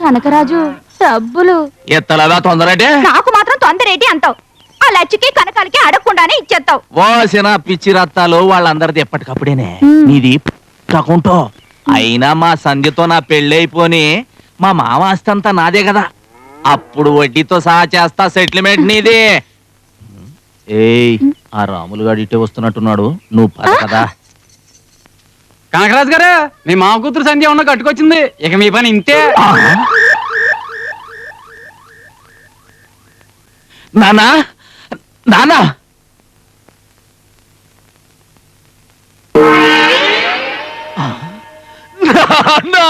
కనకరాజు డబ్బులు ఎత్తలదా తొందరటే నాకు మాత్రం తొందరేటి అంటావు. ఆ లచ్చికి కనకాలకి అడగకుండానే ఇచ్చేస్తావు. ఓసిన పిచ్చి రత్తాలు వాళ్ళందరిది ఎప్పటికప్పుడేనే. నీది అకౌంటో అయినా మా సంధ్యతో నా పెళ్ళైపోని మా మామ ఆస్తంతా నాదే కదా. అప్పుడు వడ్డీతో సహా చేస్తా సెటిల్మెంట్ నీది. ఏయ్ ఆ రాములు గారు ఇటే వస్తున్నట్టున్నాడు, నువ్వు పద కదా. కనకరాజు గారు, మీ మామ కూతురు సంధ్య ఉన్న కట్టుకొచ్చింది. ఇక మీ పని ఇంతే. నానా నానా నాన్నా!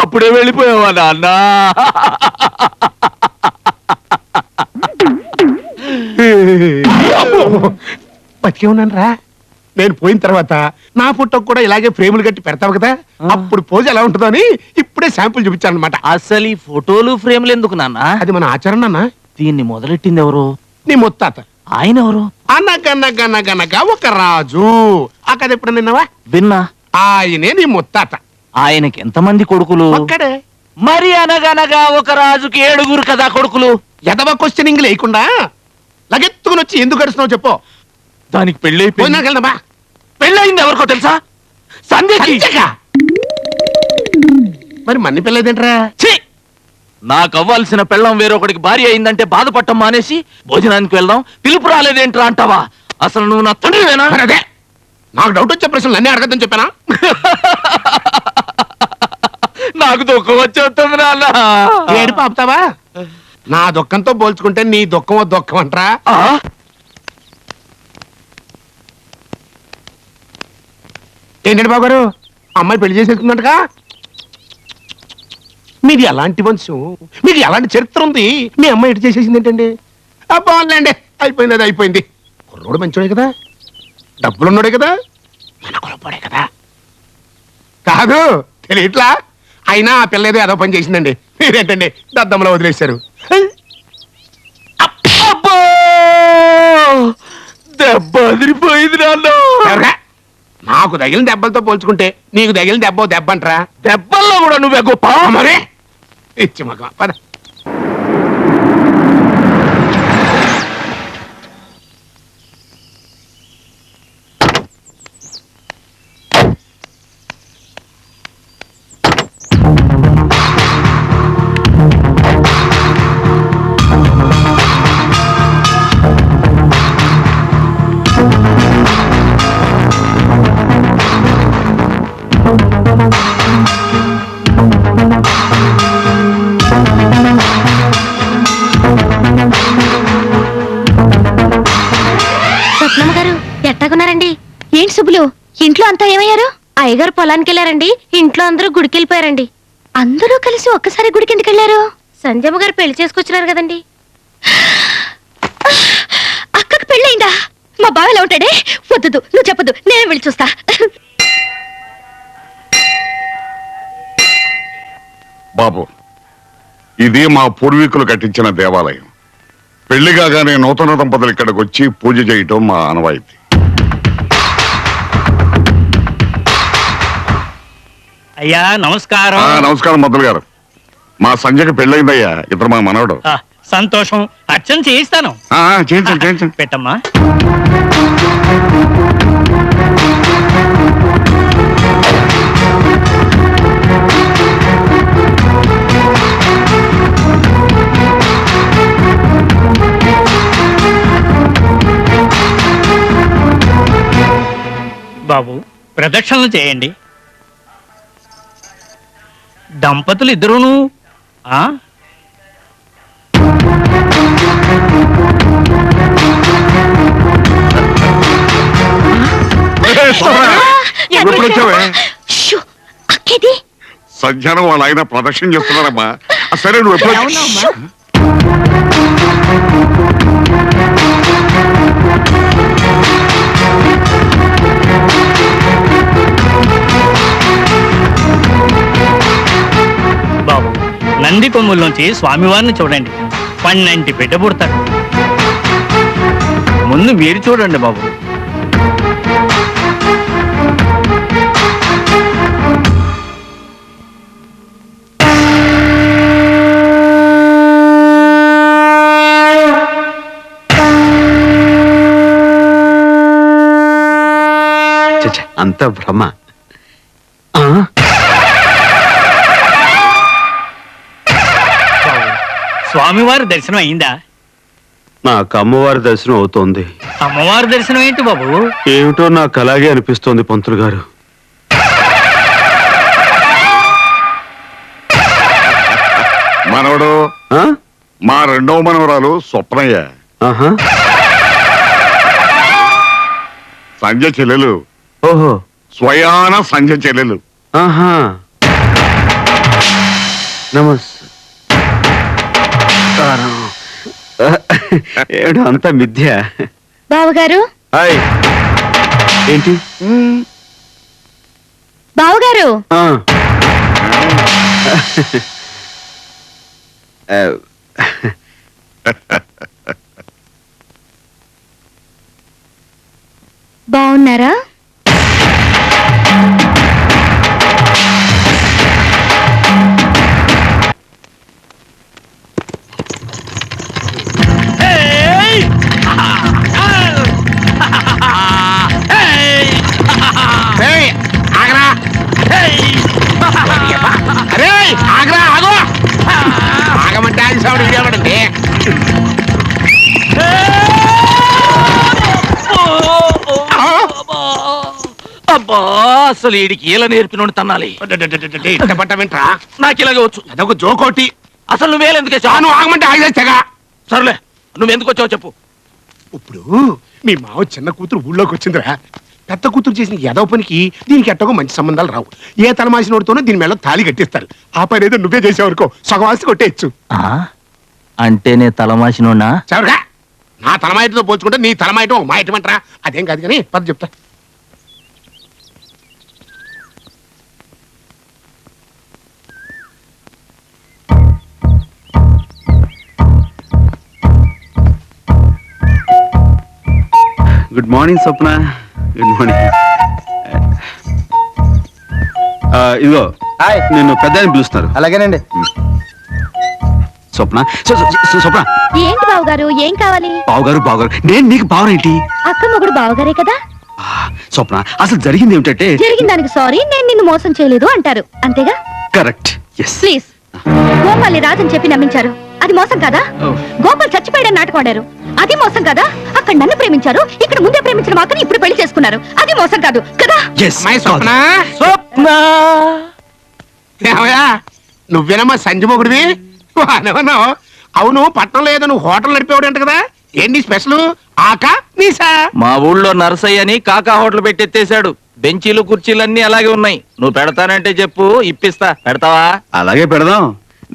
అప్పుడే వెళ్ళిపోయావా నాన్న? బతికే ఉన్నాను రా. నేను పోయిన తర్వాత నా ఫోటోకి కూడా ఇలాగే ఫ్రేములు కట్టి పెడతావు కదా, అప్పుడు పోజ్ ఎలా ఉంటుందో అని ఇప్పుడే శాంపుల్ చూపించాను అనమాట. అసలు ఈ ఫోటోలు ఫ్రేమ్లు ఎందుకు నాన్న? అది మన ఆచరణ అన్న. దీన్ని మొదలెట్టింది ఎవరు? నీ ముత్తాత. ఆయన ఎవరు? అనగనగనగనగా ఒక రాజు. ఆ కథ ఎప్పుడు నిన్నవా? విన్నా. ఆయనే నీ ముత్తాత. ఆయనకి ఎంతమంది కొడుకులు? ఒక్కడే. మరి అనగనగా ఒక రాజుకి 7 కదా కొడుకులు. ఎదవ క్వశ్చనింగ్ లేకుండా లగెత్తుకుని వచ్చి ఎందుకు గడుస్తున్నావు చెప్పు. దానికి పోయినాకెళ్దామా? పెళ్ళయింది ఎవరికో తెలుసా? సంధ్యకి. మరి మన్ని పెళ్ళేదేంట్రా? ఛీ! నాకు అవ్వాల్సిన పెళ్ళం వేరొకడికి భార్య అయిందంటే బాధపడటం మానేసి భోజనానికి వెళ్దాం పిలుపు రాలేదేంట్రా అంటావా? అసలు నువ్వు నా తండ్రివేనా? అదే నాకు డౌట్ వచ్చే ప్రశ్నలు అన్నీ అడగద్దని చెప్పానా? నాకు దుఃఖం వచ్చేస్తుంది నాన్న. ఏడు పాపుతావా? నా దుఃఖంతో పోల్చుకుంటే నీ దుఃఖం దుఃఖం అంటరా? ఏంటండి బాబు, అమ్మాయి పెళ్లి చేసేసుకుందంటగా? మీది ఎలాంటి వంశం, మీది ఎలాంటి చరిత్ర ఉంది? మీ అమ్మాయి ఎటు చేసేసింది ఏంటండి? బాగుందండి, అయిపోయింది. అది అయిపోయింది. కుర్రోడు మంచోడే కదా, డబ్బులున్నాడే కదా, మన కులపోడే కదా. కాదు తెలియట్లా. అయినా ఆ పిల్ల ఏదో ఏదో పని చేసిందండి. మీరేంటండి దద్దమ్మలో వదిలేశారు. దెబ్బ అదిరిపోయింది నాన్న. నాకు తగిలిన దెబ్బలతో పోల్చుకుంటే నీకు తగిలిన దెబ్బ అంటరా? దెబ్బల్లో కూడా నువ్వే గొప్ప. మరే ఇచ్చి మగ పద. ఎట్టాగున్నారండి? ఏంటి సుబ్బులు, ఇంట్లో అంతా ఏమయ్యారు? అయ్యగారు పొలానికి వెళ్ళారండి, ఇంట్లో అందరూ గుడికి వెళ్ళిపోయారండి. అందరూ కలిసి ఒక్కసారి గుడికి ఎందుకు వెళ్ళారు? సంజయమ్మ గారు పెళ్లి చేసుకొచ్చినారు కదండి. అక్కకు పెళ్ళయిందా? మా బావ ఎలా ఉంటాడే? వద్దు, నువ్వు చెప్పదు, నేనే వెళ్ళి చూస్తా. బాబు, ఇది మా పూర్వీకులు కట్టించిన దేవాలయం. పెళ్లి కాగానే నూతన దంపతులు ఇక్కడికి వచ్చి పూజ చేయటం మా ఆనవాయితీ. అయ్యా నమస్కారం. నమస్కారం మంత్రులు గారు. మా సంజయ్కి పెళ్ళయిందయ్యా, ఇతరు మా మనవడు. సంతోషం, అర్చన చేయిస్తాను. చేయించండి. పెట్టమ్మా. బాబు ప్రదక్షిణలు చేయండి. దంపతులు ఇద్దరును ఎప్పుడు వచ్చావే? అక్కేది సంధ్యానం వాళ్ళ ఆయన ప్రదక్షిణ చేస్తున్నారమ్మా. సరే నువ్వు ఎప్పుడు? బాబు నంది కొమ్ముల్లోంచి స్వామివారిని చూడండి, పన్నంటి బిడ్డ పుడతాడు. ముందు మీరు చూడండి బాబు. అంత భ్రమ. ఆ? స్వామివారి దర్శనం అయిందా? నాకు అమ్మవారి దర్శనం అవుతోంది. అమ్మవారి దర్శనం ఏంటి బాబు? ఏమిటో నాకు అలాగే అనిపిస్తోంది పంతులు గారు. మనవడు ఆ? మా రెండవ మనవరాలు స్వప్నయ్య, ఆహా. సంజయ్ చెల్లెలు, ఓహో. స్వయాన సంజయ్ చెల్లెలు. ఆహా. నమస్కారం. ఏమిటో అంతా మిథ్య. బావగారు హాయ్. ఏంటి? బావగారు ఆ. బాగున్నారా? ఏయ్, ఆగరా. అరే ఆగరా, ఆగు. ఆగమంటే ఆగిసాడు విడియామండి. అబ్బా, అసలు ఈడికి ఇలా నేర్పినోడు తన్నాలి. పట్ట వింటరా, నాకు ఇలాగే వచ్చు. అదొక జోకోటి. అసలు నువ్వేలెందుకే చాను ఆగమంటే ఆగేస్తాగా. సర్లే, నువ్వెందుకు వచ్చావు చెప్పు. ఇప్పుడు మీ మావ చిన్న కూతురు ఊళ్ళోకి వచ్చిందిరా. పెద్ద కూతురు చేసిన ఏదో పనికి దీనికి ఎట్టగో మంచి సంబంధాలు రావు. ఏ తలమాసినోడితోనో దీని మేళ తాళి కట్టిస్తారు. ఆ పని ఏదో నువ్వే చేసేవనుకో సగం ఆస్తి కొట్టేయచ్చు. అంటే నే తలమాసినోడా? చవరగా నా తలమాయటతో పోల్చుకుంటే నీ తలమాయటం ఒక మాయటం అంటారా? అదేం కాదు కానీ పద చెప్తా. Good morning Swapna. Good morning. ఇదిగో నిన్ను పెద్ద అని పిలుస్తున్నారు. అలాగేనండి. స్వప్న, స్వప్న. ఏంటి బావగారు, ఏం కావాలి? బావగారు బావగారు, నేను నీకు బావరేంటి? అక్క మొగుడు బావగారే కదా. స్వప్న, అసలు జరిగింది ఏమిటంటే, జరిగిన దానికి సారీ, నేను నిన్ను మోసం చేయలేదు అంటారు అంతేగా? కరెక్ట్. ఎస్. ప్లీజ్. గోపాల్ని రాజని చెప్పి నమ్మించారు, అది మోసం కదా? గోపాల్ చచ్చిపోయాడని నాటకం ఆడారు, అది మోసం కదా? అక్కడ నన్ను ప్రేమించారు, ఇక్కడ ముందే ప్రేమించిన మాకని ఇప్పుడు పెళ్లి చేసుకున్నారు, అది మోసం కాదు కదా? అమ్మాయి స్వప్న, స్వప్న. ఏమయ్యా నువ్వేనమ్మా సంజయ్ మొగుడివి? అనవన్నావు. అవును, పట్నంలో ఏదో నువ్వు హోటల్ నడిపేవాడు అంట కదా, ఏంటి స్పెషల్? ఆకా నీసా? మా ఊళ్ళో నర్సయ్యని కాకా హోటల్ పెట్టెత్తేశాడు. బెంచీలు కుర్చీలన్నీ అలాగే ఉన్నాయి. నువ్వు పెడతానంటే చెప్పు, ఇప్పిస్తా. పెడతావా? అలాగే పెడదాం.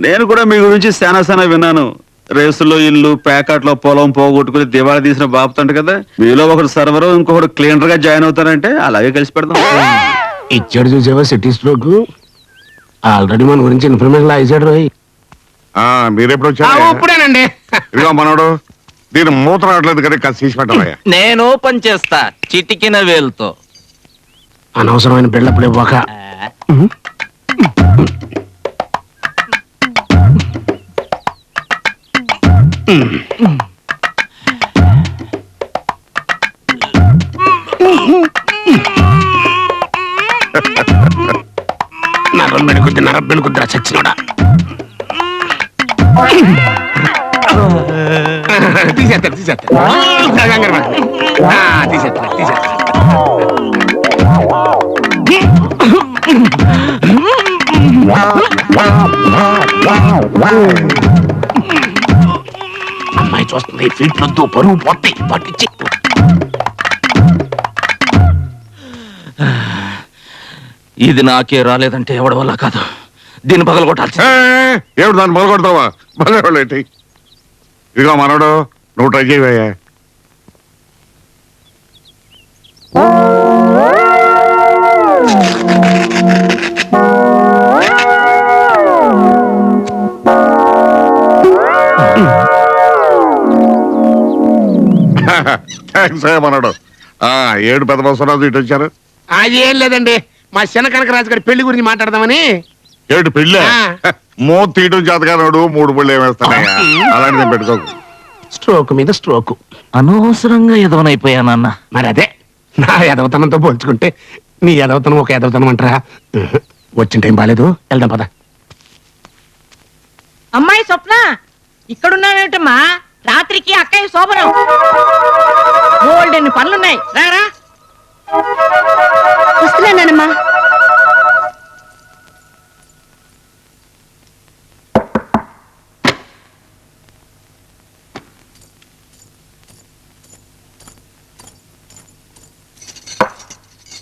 నేను కూడా మీ గురించి శానా విన్నాను. రేసులో ఇల్లు, ప్యాకెట్లో పొలం పోగొట్టుకుని దివాళా తీసిన బాపుతంట కదా. మీలో ఒకరు సర్వరు, ఇంకొకరు క్లీనర్ గా జాయిన్ అవుతారంటే అలాగే కలిసి పెడదాం. ఇచ్చాడు చూసావా సిటీ స్ట్రోక్. ఆల్రెడీ మన గురించి ఇన్ఫర్మేషన్ ఇచ్చాడు రోయ్. మీరెప్పుడు వచ్చారు? ఇప్పుడేనండి. ఇదిగో మనవడు, దీని మూత రావట్లేదు కదా, కాస్త తీసి పెట్టాలయ్యా. నేను ఓపెన్ చేస్తా చిటికిన వేలుతో. అనవసరమైన బిల్డప్లు ఇవ్వక. నరం బెణుకుద్ది చచ్చినోడా. తీసేస్తారు అమ్మాయి చూస్తుంది, ఫీట్ వద్దు, పరువు పోతాయి. పట్టించి ఇది నాకే రాలేదంటే ఎవడి వల్ల కాదు, దీన్ని పగలగొట్టాల్సి. ఏమిటి దాన్ని మొదలుకొడతావా? మొదలు ఏంటి? ఇదిగో మనవడు, నువ్వు ట్రై చేయవయ్యా. థ్యాంక్స్ మనవడు. ఏడు పెద్ద బసవరాజు ఇటు వచ్చారు. అది ఏం లేదండి, మా చిన్న కనకరాజు గారి పెళ్లి గురించి మాట్లాడదామని. ఏడు పెళ్ళి? మో తీయటం చేతగానాడు, 3 పళ్ళు ఏమేస్తానయ్యా. అలాంటి నేను పెట్టుకోకు. స్ట్రోక్ మీద స్ట్రోక్. అనవసరంగా ఎదవనైపోయానన్న. మరి అదే, నా ఎదవతనంతో పోల్చుకుంటే నీ ఎదవతనం ఒక ఎదవతనం అంటారా? వచ్చిన టైం బాగాలేదు, వెళ్దాం పద. అమ్మాయి స్వప్న ఇక్కడున్నావేమిటమ్మా? రాత్రికి అక్కయ్య శోభనం బోల్డెన్ని పనులున్నాయి, రారా. వస్తున్నానమ్మా.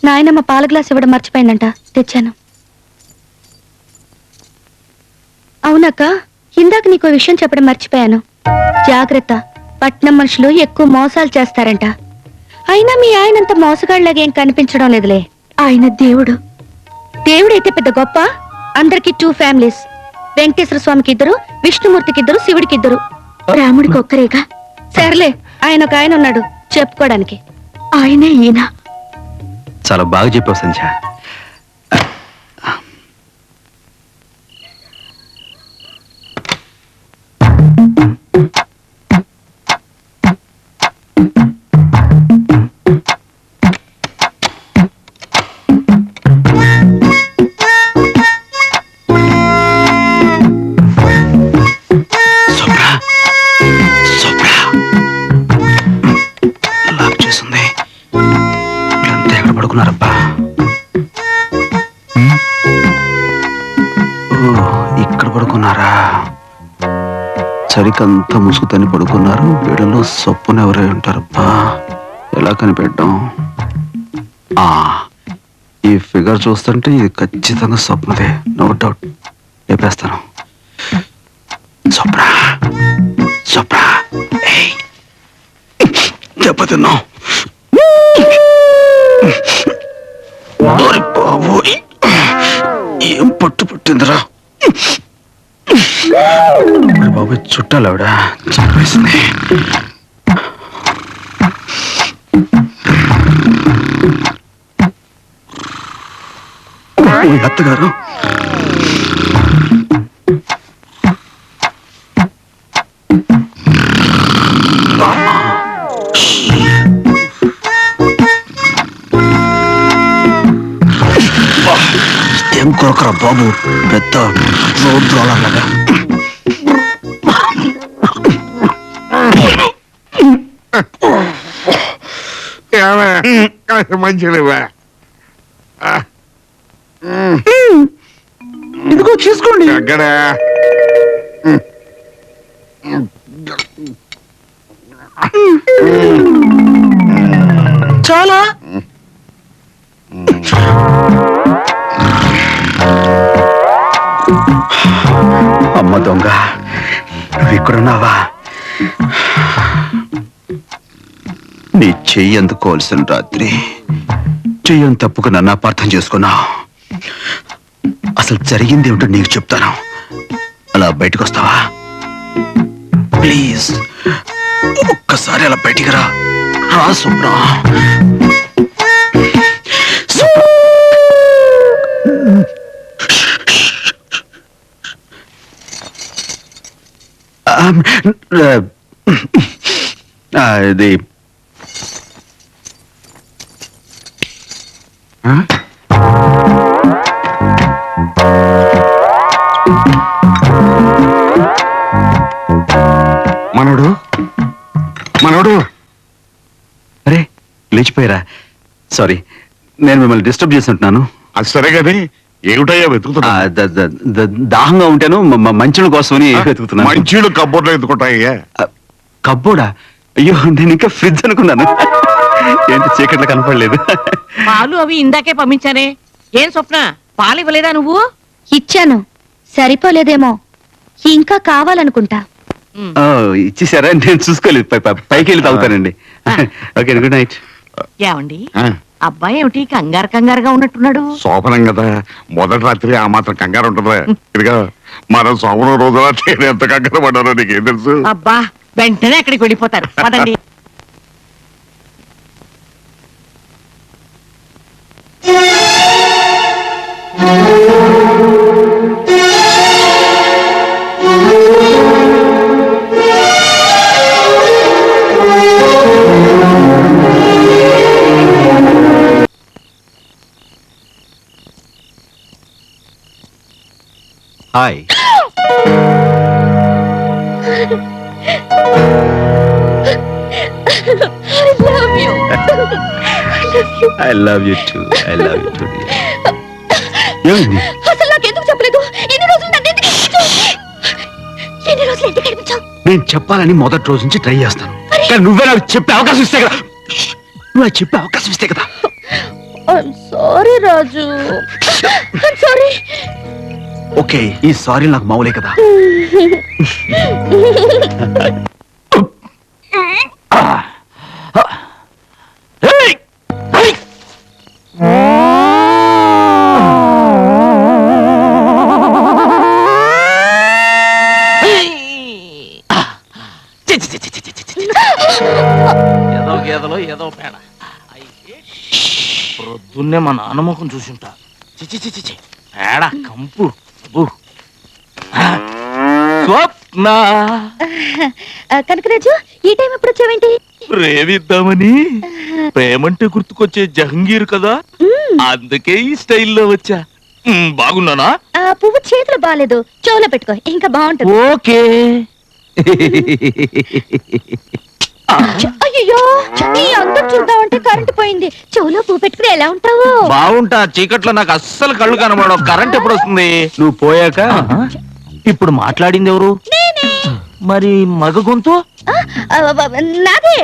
నాయనమ్మ పాల గ్లాస్ ఇవ్వడం మర్చిపోయిందంట, తెచ్చాను. అవునక్క, ఇందాక నీకో విషయం చెప్పడం మర్చిపోయాను. జాగ్రత్త, పట్నం మనుషులు ఎక్కువ మోసాలు చేస్తారంట. అయినా మీ ఆయనంత మోసగాళ్ళలాగేం కనిపించడం లేదులే. ఆయన దేవుడు. దేవుడైతే పెద్ద గొప్ప. అందరికి 2 ఫ్యామిలీస్. వెంకటేశ్వర స్వామికి 2, విష్ణుమూర్తికి 2, శివుడికి 2, రాముడికి ఒక్కరేగా. సర్లే, ఆయన ఒక ఆయన ఉన్నాడు చెప్పుకోవడానికి. ఆయనే ఈయన. చాలా బాగా చెప్పావు సంధ్య. లాక్ చేసింది. వీళ్ళంతా ఎక్కడ పడుకున్నారబ్బా? ఇక్కడ పడుకున్నారా? సరికంతా ముసుగుతని పడుకున్నారు. వీళ్ళలో సొప్పున ఎవరై ఉంటారబ్బా? ఎలా కనిపెట్టాం? ఈ ఫిగర్ చూస్తుంటే ఇది ఖచ్చితంగా స్వప్నదే, నో డౌట్. లేపేస్తాను. స్వప్న, స్వప్న, దెబ్బతిన్నావు. బాబోయ్, ఏం పట్టు పట్టిందిరా బాబోయ్. చుట్టాలు ఆవిడ చంపేసింది. అత్తగారు, ఏం కొరకరా బాబు, పెద్ద రోడ్ రోలర్ లాగా. మంచిగా ఇదిగో తీసుకోండి. అక్కడ చాలా అమ్మ దొంగ, నువ్వు ఇక్కడున్నావా? నీ చెయ్యి అందుకోవాల్సిన రాత్రి చెయ్యని తప్పుకు నన్ను అపార్థం చేసుకున్నావు. అసలు జరిగింది ఏమిటో నీకు చెప్తాను. అలా బయటకు వస్తావా ప్లీజ్? ఒక్కసారి అలా బయటికి రా. రా సుప్రా. ఇది మనోడు, మనోడు. అరే, లేచిపోయారా? సారీ, నేను మిమ్మల్ని డిస్టర్బ్ చేస్తుంటున్నాను. అది సరే గాని ఏమిటయ్యా వెతుకుతున్నా? దాహంగా ఉంటాను, మంచుల కోసమని వెతుకుతున్నాను. మంచీలు కబ్బోర్లో ఎత్తుకుంటాయ్యా. కబ్బోడా? అయ్యో, నేను ఇంకా ఫ్రిడ్జ్ అనుకున్నాను. ఏంటి చీకట్లో కనపడలేదు. పాలు అవి ఇందాకే పంపించానే. ఏం స్వప్న, పాలు ఇవ్వలేదా నువ్వు? ఇచ్చాను, సరిపోలేదేమో, ఇంకా కావాలనుకుంటా. ఓ, ఇచ్చేసారా? నేను చూసుకోలేదు. పైకి వెళ్ళి తాగుతానండి. Okay, good night. ఏమండి, అబ్బాయి ఏమిటి కంగారు కంగారుగా ఉన్నట్టున్నాడు? శోభనం కదా, మొదటి రాత్రి ఆ మాత్రం కంగారు ఉంటుందా? ఇదిగా మనం శోభనం రోజు రాత్రి ఎంత కంగారు పడ్డారో నీకేం తెలుసు? అబ్బా, వెంటనే అక్కడికి వెళ్ళిపోతారు. పదండి. Hi. I love you two. I love you two. ఏమైంది? అసలు నాకెందుకు చెప్పలేదు? ఎన్ని రోజులు నన్ను ఎందుకు ఎన్ని రోజులు ఎందుకు కనిపించావు? నేను చెప్పాలని మొదటి రోజు నుంచి ట్రై చేస్తాను, కానీ నువ్వే నాకు చెప్పే అవకాశం ఇస్తే కదా. నువ్వు నాకు చెప్పే అవకాశం ఇస్తే కదా. సారీ రాజు, సారీ. ఓకే, ఈ సారీ నాకు మామూలే కదా. ఏదో గేదలో ఏదో పేడ అయితే ప్రొద్దున్నే మా నాన్న ముఖం చూసుంటా. చిచి చిచి చి పేడ కంపు. అబ్బో. స్వప్న కనకరాజు, ఈ టైం ఎప్పుడు వచ్చావేంటి? ప్రేమిద్దామని. ప్రేమంటే గుర్తుకొచ్చే జహంగీర్ కదా, అందుకే ఈ స్టైల్లో వచ్చా. బాగున్నానా? ఆ పువ్వు చేతులు బాగాలేదు, చెవులో పెట్టుకో, ఇంకా బాగుంటుంది. ఓకే. అయ్యో, నీ అందం చూద్దామంటే కరెంట్ పోయింది. చెవులో పువ్వు పెట్టుకుని ఎలా ఉంటావు? బాగుంటా. చీకట్లో నాకు అస్సలు కళ్ళు కనబడవు. కరెంట్ ఎప్పుడు వస్తుంది? నువ్వు పోయాక. ఇప్పుడు మాట్లాడింది ఎవరు? మరి మగ గొంతు? నాదే.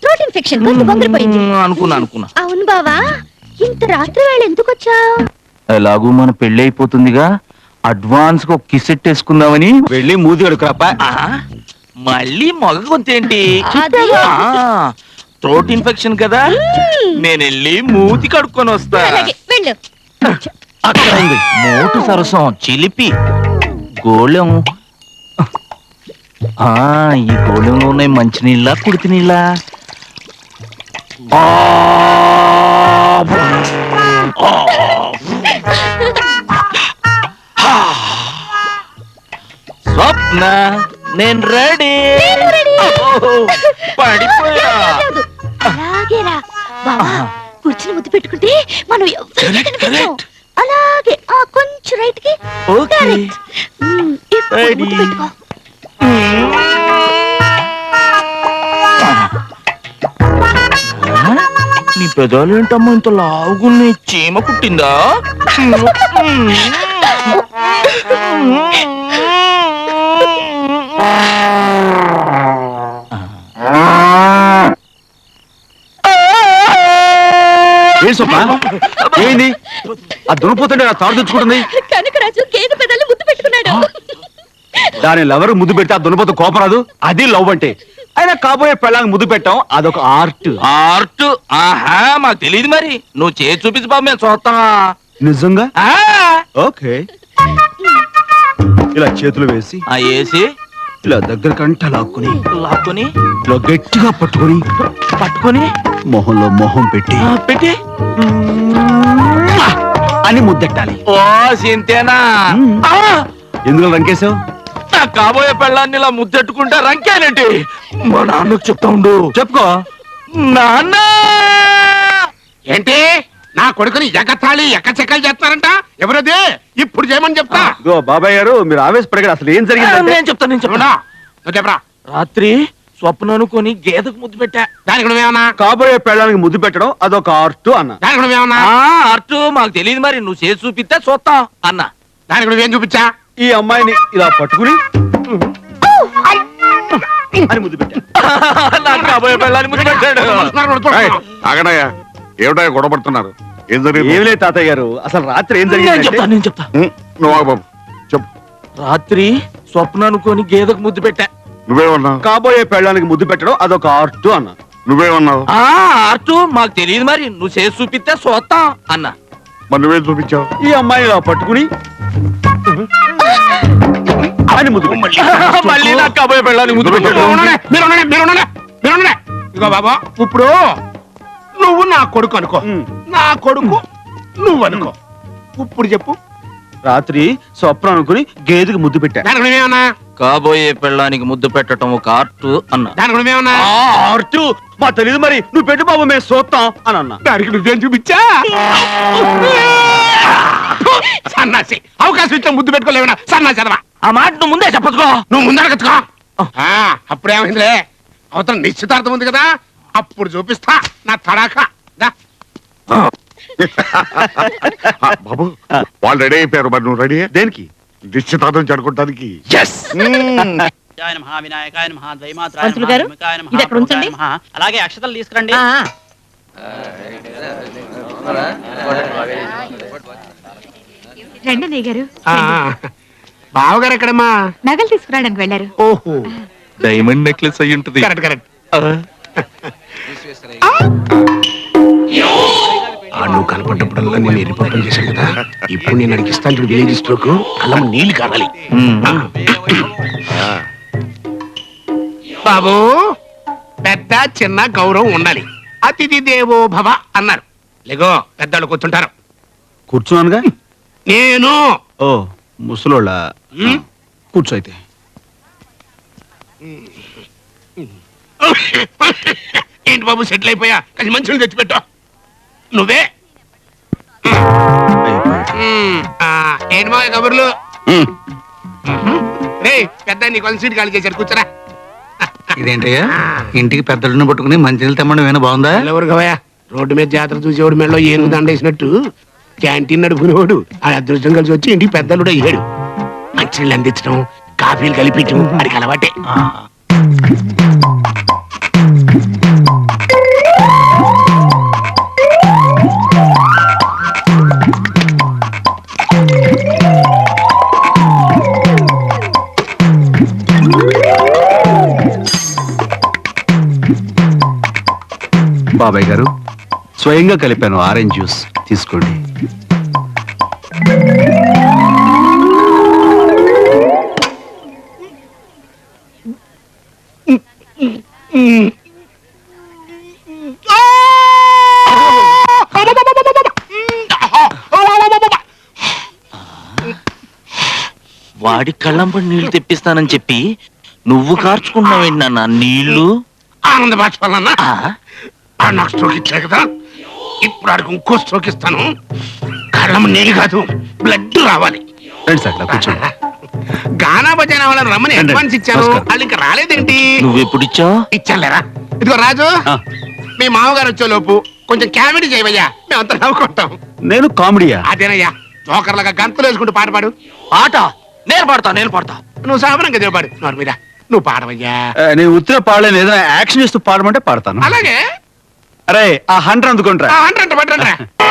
థ్రోట్ ఇన్ఫెక్షన్, గొంతు బొంగిపోయింది. అనుకున్నా. అవును బావా, ఇంత రాత్రి వేళ ఎందుకు వచ్చావు? ఎలాగూ మన పెళ్లి అయిపోతుందిగా, అడ్వాన్స్ గా కిసెట్ వేసుకుందామని. వెళ్ళి మూతి కడుకురాపా. మళ్ళీ మగ గొంతు ఏంటి? అదే. థ్రోట్ ఇన్ఫెక్షన్ కదా, నేను వెళ్ళి మూతి కడుక్కొని వస్తా. అలాగే, వెళ్ళు. అక్కడ ఉంది మోటు సరసం, చిలిపి గోళం. ఈ గోళంలో ఉన్నాయి మంచినీళ్ళ, కుడితి నీళ్ళ? స్వప్న, నేను రెడీ. పడిపోయా. అలాగేరా బావా, కూర్చుని ముద్దు పెట్టుకుంటే మనం ఎవరికీ Correct, కనిపించం. correct. అలాగే కొంచెం రైట్ కి. ఓకే. Correct. ఇప్పుడు Ready. ముద్దు పెట్టుకో. నీ పెదాలు ఏంటమ్మా ఇంత లావుగున్నాయి? చీమ కుట్టిందా? ఏం స్వప్న, ఏమైంది? ఆ దునిపోతుంటే నా తాడు తెచ్చుకుంటుంది. కనకరాజు గేదె పెదాలు ముద్దు పెట్టుకున్నాడు. దాని లవర్ ముద్దు పెడితే ఆ దునిపోతు కోపం రాదు. అది లవ్ అంటే. అయినా కాబోయే పెళ్ళాంగి ముద్దు పెట్టాం, అదొక ఆర్ట్. ఆర్ట్? ఆహా, మాకు తెలియదు. మరి నువ్వు చేసి చూపించు బాబు, మేము చూస్తాం. నిజంగా? ఓకే. ఇలా చేతులు వేసి వేసి ఇలా దగ్గర కంట లాక్కుని లాక్కుని ఇలా గట్టిగా పట్టుకొని మొహంలో మొహం పెట్టి పెట్టి అని ముద్దెట్టాలి. ఓ సింతేనా? ఎందుకు రంకేశావు? నా కాబోయే పెళ్ళాన్ని ఇలా ముద్దెట్టుకుంటా రంకేనంటే మా నాన్నకు చెప్తా ఉండు. చెప్పుకో. నాన్న, ఏంటి నా కొడుకుని ఎగతాళి ఎక్కచెక్కలు చేస్తారంట? ఎవరది? ఇప్పుడు చేయమని చెప్తా. ఇదిగో బాబాయ్ గారు, మీరు ఆవేశపడగారు. అసలు ఏం జరిగిందంటే నేను చెప్తాను. చెప్పడా? నువ్వు చెప్పరా. రాత్రి స్వప్న అనుకొని గేదెకు ముద్దు పెట్టా. దానికి నువ్వేమన్నా? కాబోయే పెళ్ళానికి ముద్దు పెట్టడం అదొక ఆర్ట్ అన్న. దానికి నువ్వేమన్నా? అర్టు మాకు తెలియదు. మరి నువ్వు చేసి చూపిస్తే చూస్తాం అన్న. దానికి నువ్వేం చూపించా? ఈ అమ్మాయిని ఇలా పట్టుకుని అని ముద్దు పెట్టా. నాకు కాబోయే పెళ్ళాన్ని ముద్దు పెట్టాడు. ఆగడాయా, ఏమిటా గొడవపడుతున్నారు? ఏం జరిగింది? ఏమి లేదు తాతయ్య గారు, అసలు రాత్రి ఏం నేను జరిగింది? చెప్తా. నువ్వు ఆగు బాబు, చెప్పు. రాత్రి స్వప్న అనుకొని గేదెకు ముద్దు పెట్టా. నువ్వేమన్నావు? కాబోయే పెళ్ళానికి ముద్దు పెట్టడం అదొక ఆర్ట్ అన్న. నువ్వేమన్నావు? అర్టు మాకు తెలియదు. మరి నువ్వు చేసి చూపిస్తే చూస్తాం అన్న. మరి నువ్వేం చూపించావు? ఈ అమ్మాయిని ఇలా పట్టుకుని అని ముద్దు పెట్టా. మళ్ళీ నాకు కాబోయే పెళ్ళాన్ని ముద్దు పెట్టాడు. ఇగో బాబా, ఇప్పుడు నువ్వు నా కొడుకు అనుకో, నా కొడుకు నువ్వు అనుకో. ఇప్పుడు చెప్పు, రాత్రి స్వప్నం అనుకుని గేదెకి ముద్దు పెట్టా. దానికి నువ్వేమన్నా కాబోయే పెళ్ళానికి ముద్దు పెట్టడం ఒక ఆర్ట్ అన్నా. దానికి నువ్వేమన్నా ఆర్టు మా తెలియదు మరి, నువ్వు పెట్టు బాబు మేము చూస్తాం అని అన్నా. దానికి నువ్వేం చూపించా సన్నాసి అవకాశం ఇచ్చా ముద్దు పెట్టుకోలేవనా సన్నాసి అదవా. ఆ మాట నువ్వు ముందే చెప్పచ్చుకో. నువ్వు ముందరగచ్చుకో. అప్పుడేమైందిలే, అవతల నిశ్చితార్థం ఉంది కదా, అప్పుడు చూపిస్తా నా తడాకా. దా. బాబు వాళ్ళు రెడీ అయిపోయారు, మరి నువ్వు రెడీ దేనికి? నిశ్చితార్థం జరుపుకోవడానికి. పంతులు గారు, ఇది అక్కడ ఉంచండి. అలాగే అక్షతలు తీసుకురండి. ఆ, రండి అన్నయ్య గారు. బావగారు ఎక్కడమ్మా? నగలు తీసుకురావడానికి వెళ్ళారు. ఓహో డైమండ్ నెక్లెస్ అయి ఉంటది. Correct correct. నువ్వు కనపడ్డప్పుడల్లా నేను ఎరిపట్టం చేశాను కదా, ఇప్పుడు నేను అడిగిస్తాను చూడు విలేజ్ స్ట్రోక్, అలా నీళ్ళు కావాలి. బాబు పెద్ద చిన్న గౌరవం ఉండాలి, అతిథి దేవో భవ అన్నారు. లేగో పెద్దవాళ్ళు కూర్చుంటారు. కూర్చున్నానుగా. నేను ఓ ముసలోళ్ళ కూర్చో అయితే. ఏంటి బాబు సెటిల్ అయిపోయా, కానీ మంచులు తెచ్చిపెట్టు. నువ్వే ఏంటి మా కబుర్లు? రే పెద్ద నీ కొంచెం సీట్ ఖాళీ చేశారు, కూర్చోరా. ఇదేంటయ్యా, ఇంటికి పెద్దలను పట్టుకుని మంచినీళ్ళు తెమ్మడం ఏమైనా బాగుందా? ఎవరు కవయా, రోడ్డు మీద జాతర చూసేవాడు మెడలో ఏనుగు దండేసినట్టు క్యాంటీన్ నడుపునేవాడు ఆ అదృష్టం కలిసి వచ్చి ఇంటికి పెద్దలుడు అయ్యాడు. మంచినీళ్ళు అందించడం, కాఫీలు కలిపించడం అడికి అలవాటే. బాబాయ్ గారు స్వయంగా కలిపాను ఆరెంజ్ జ్యూస్, తీసుకోండి. వాడి కళ్ళంపడి నీళ్లు తెప్పిస్తానని చెప్పి నువ్వు కార్చుకున్నావేంటి నాన్న నీళ్లు? ఆనంద బాష్పాలన్నా నాకు స్ట్రోక్ ఇచ్చాడు కదా, ఇప్పుడు ఆడికి ఇంకో స్ట్రోక్ ఇస్తాను. కళ్ళం నీళ్ళు కాదు, బ్లడ్ రావాలి. రండి సార్, ఇలా కూర్చోండి. గానా భజన వాళ్ళని రమ్మని రండి. అడ్వాన్స్ ఇచ్చాను, నమస్కారం. వాళ్ళు ఇంకా రాలేదేంటి? నువ్వు ఎప్పుడు ఇచ్చావు? ఇచ్చాలేరా. ఇదిగో రాజు, ఆ, మీ మామగారు వచ్చే లోపు కొంచెం కామెడీ చేయవయ్యా, మేమంతా నవ్వుకుంటాం. నేను కామెడీయా? అదేనయ్యా, జోకర్లాగా గంతులు వేసుకుంటూ పాట పాడు. ఆట నేను పాడతా. నువ్వు సామరంగా దేవపాడు నోరు మీద, నువ్వు పాడవయ్యా. నేను ఉత్తర పాడలేను, ఏదైనా యాక్షన్ చేస్తూ పాడమంటే పాడతాను. అలాగే అరే ఆ హంటర్ అందుకుంటారా? అంట పట్టండి.